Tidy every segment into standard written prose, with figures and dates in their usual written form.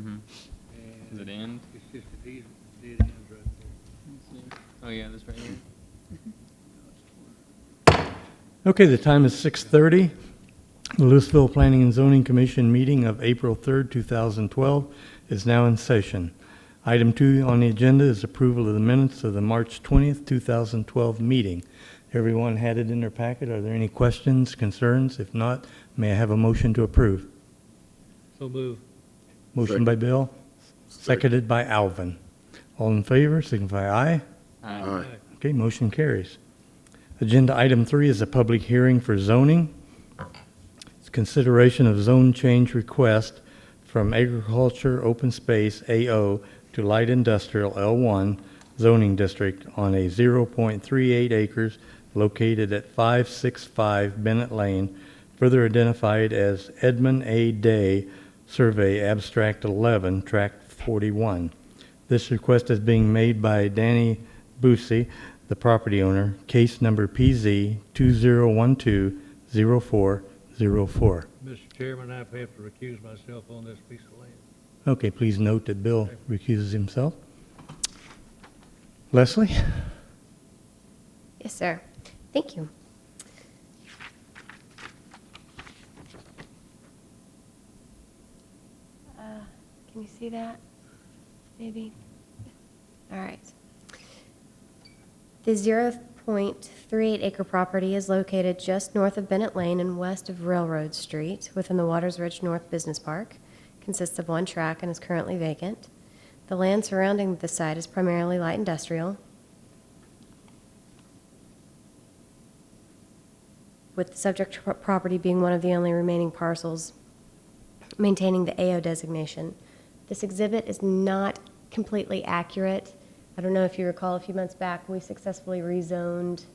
Mm-hmm. And Does it end? It's just an easement, it ends right there. Oh, yeah, this right here. Okay, the time is 6:30. The Louisville Planning and Zoning Commission meeting of April 3rd, 2012 is now in session. Item 2 on the agenda is approval of the minutes of the March 20th, 2012 meeting. Everyone had it in their packet. Are there any questions, concerns? If not, may I have a motion to approve? So move. Motion by Bill, seconded by Alvin. All in favor, signify aye. Aye. Okay, motion carries. Agenda item 3 is a public hearing for zoning. It's consideration of zone change request from agriculture open space AO to light industrial L1 zoning district on a 0.38 acres located at 565 Bennett Lane, further identified as Edmund A. Day Survey Abstract 11, Tract 41. This request is being made by Danny Busey, the property owner, case number PZ 2012-0404. Mr. Chairman, I have to recuse myself on this piece of land. Okay, please note that Bill recuses himself. Leslie? Yes, sir. Thank you. Can you see that? Maybe? All right. The 0.38 acre property is located just north of Bennett Lane and west of Railroad Street within the Waters Ridge North Business Park. Consists of one track and is currently vacant. The land surrounding the site is primarily light industrial, with the subject property being one of the only remaining parcels maintaining the AO designation. This exhibit is not completely accurate. I don't know if you recall, a few months back, we successfully rezoned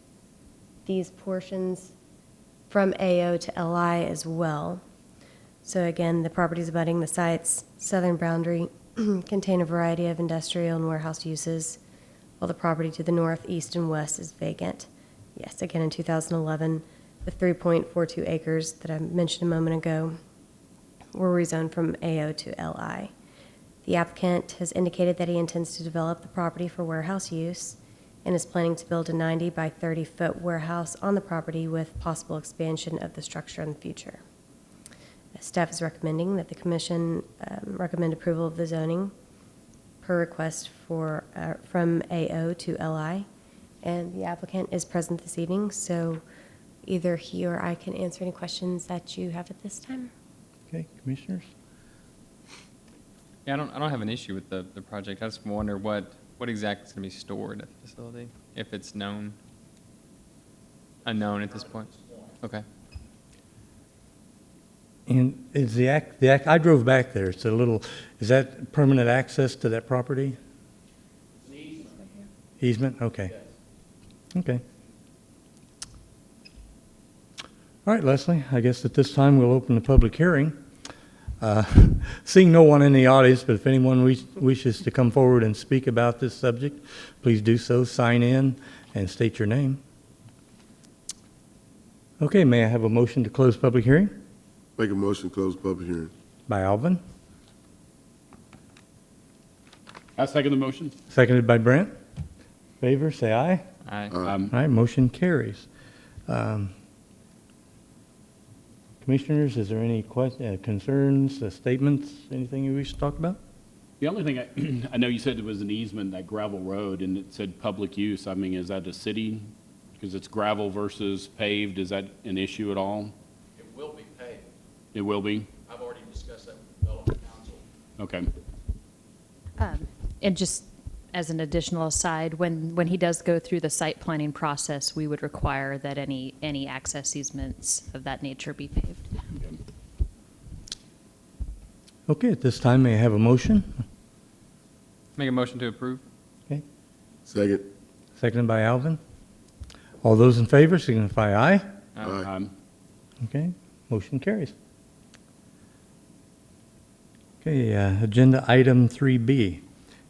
these portions from AO to LI as well. So again, the properties abutting the site's southern boundary contain a variety of industrial and warehouse uses, while the property to the north, east, and west is vacant. Yes, again, in 2011, the 3.42 acres that I mentioned a moment ago were rezoned from AO to LI. The applicant has indicated that he intends to develop the property for warehouse use and is planning to build a 90 by 30 foot warehouse on the property with possible expansion of the structure in the future. Staff is recommending that the commission recommend approval of the zoning per request for from AO to LI, and the applicant is present this evening, so either he or I can answer any questions that you have at this time. Okay, commissioners? Yeah, I don't have an issue with the project. I just wonder what exactly is going to be stored at the facility, if it's known, unknown at this point. Okay. And is I drove back there. It's a little, is that permanent access to that property? It's an easement. Easement? Okay. Yes. Okay. All right, Leslie, I guess at this time we'll open the public hearing. Seeing no one in the audience, but if anyone wishes to come forward and speak about this subject, please do so. Sign in and state your name. Okay, may I have a motion to close public hearing? Make a motion to close public hearing. By Alvin, I second the motion. seconded by Brent. Favor, say aye. Aye. All right, motion carries. Commissioners, is there any concerns, statements, anything you wish to talk about? The only thing, I know you said it was an easement, that gravel road, and it said public use. I mean, is that a city? Because it's gravel versus paved, is that an issue at all? It will be paid. It will be? I've already discussed that with development council. Okay. And just as an additional aside, when he does go through the site planning process, we would require that any access easements of that nature be paved. Okay, at this time, may I have a motion? Make a motion to approve? Okay, Second. seconded by Alvin. All those in favor signify aye. Aye. Okay, motion carries. Okay, agenda item 3B,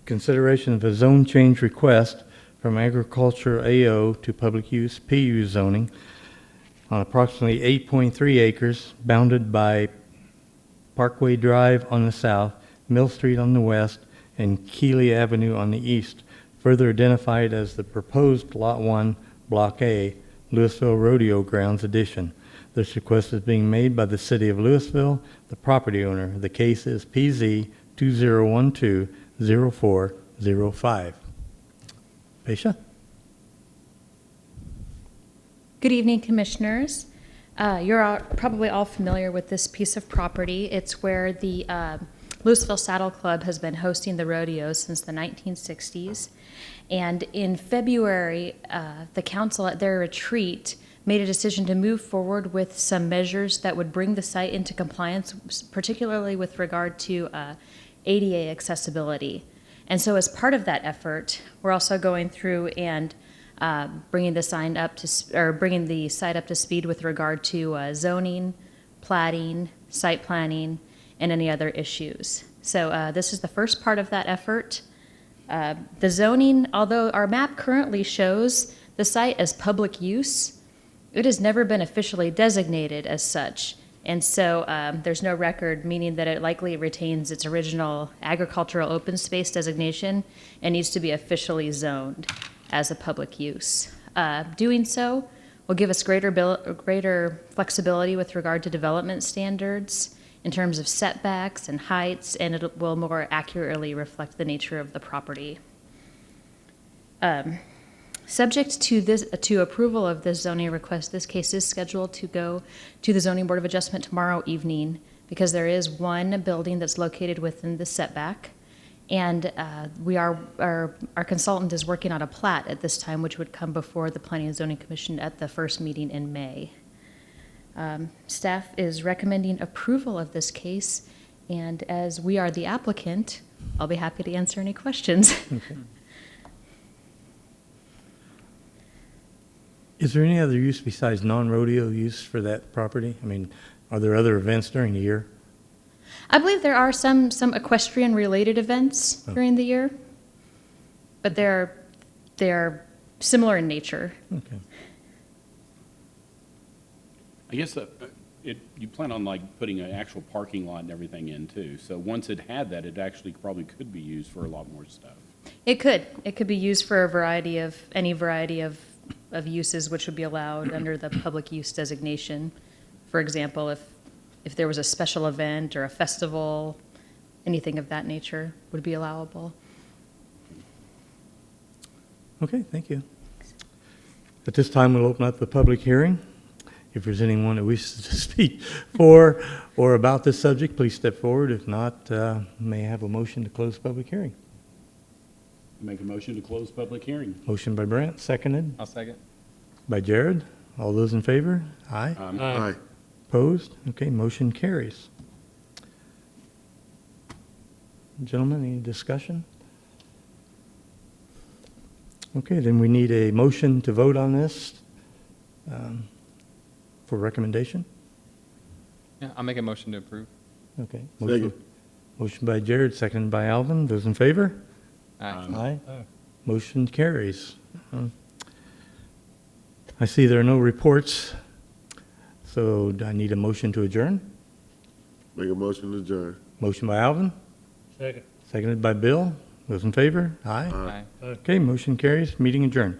consideration of a zone change request from agriculture AO to public use PU zoning on approximately 8.3 acres bounded by Parkway Drive on the south Mill Street on the west, and Keeley Avenue on the east, further identified as the proposed Lot 1, Block A, Louisville Rodeo Grounds addition. This request is being made by the City of Louisville, the property owner. The case is PZ 2012-0405. Pesha? Good evening, Commissioners. Probably all familiar with this piece of property. It's where the Louisville Saddle Club has been hosting the rodeo since the 1960s. And in February, the council at their retreat made a decision to move forward with some measures that would bring the site into compliance, particularly with regard to ADA accessibility. And so as part of that effort, we're also going through and bringing the site up to speed with regard to zoning, plating, site planning, and any other issues. So this is the first part of that effort. The zoning, although our map currently shows the site as public use, it has never been officially designated as such. And so there's no record, meaning that it likely retains its original agricultural open space designation and needs to be officially zoned as a public use. Doing so will give us greater flexibility with regard to development standards in terms of setbacks and heights, and it will more accurately reflect the nature of the property. Subject to approval of this zoning request, this case is scheduled to go to the Zoning Board of Adjustment tomorrow evening because there is one building that's located within the setback. And our consultant is working on a plat at this time, which would come before the Planning and Zoning Commission at the first meeting in May. Staff is recommending approval of this case, and as we are the applicant, I'll be happy to answer any questions. Okay. Is there any other use besides non-rodeo use for that property? I mean, are there other events during the year? I believe there are some equestrian-related events during the year, but they're similar in nature. Okay. I guess you plan on like putting an actual parking lot and everything in too. So once it had that, it actually probably could be used for a lot more stuff. It could be used for any variety of uses which would be allowed under the public use designation. For example, if there was a special event or a festival, anything of that nature would be allowable. Okay, thank you. At this time, we'll open up the public hearing. If there's anyone that wishes to speak for or about this subject, please step forward. If not, may I have a motion to close the public hearing? Make a motion to close public hearing. Motion by Brent, seconded I'll second. by Jared. All those in favor? Aye. Aye. Opposed? Okay, motion carries. Gentlemen, any discussion? Okay, then we need a motion to vote on this for recommendation. Yeah, I'll make a motion to approve. Okay. Second. Motion by Jared, seconded by Alvin. Those in favor? Aye. Aye. Aye. Motion carries. I see there are no reports, so do I need a motion to adjourn? Make a motion to adjourn. Motion by Alvin, Second. seconded by Bill. Those in favor? Aye. Aye. Okay, motion carries. Meeting adjourned.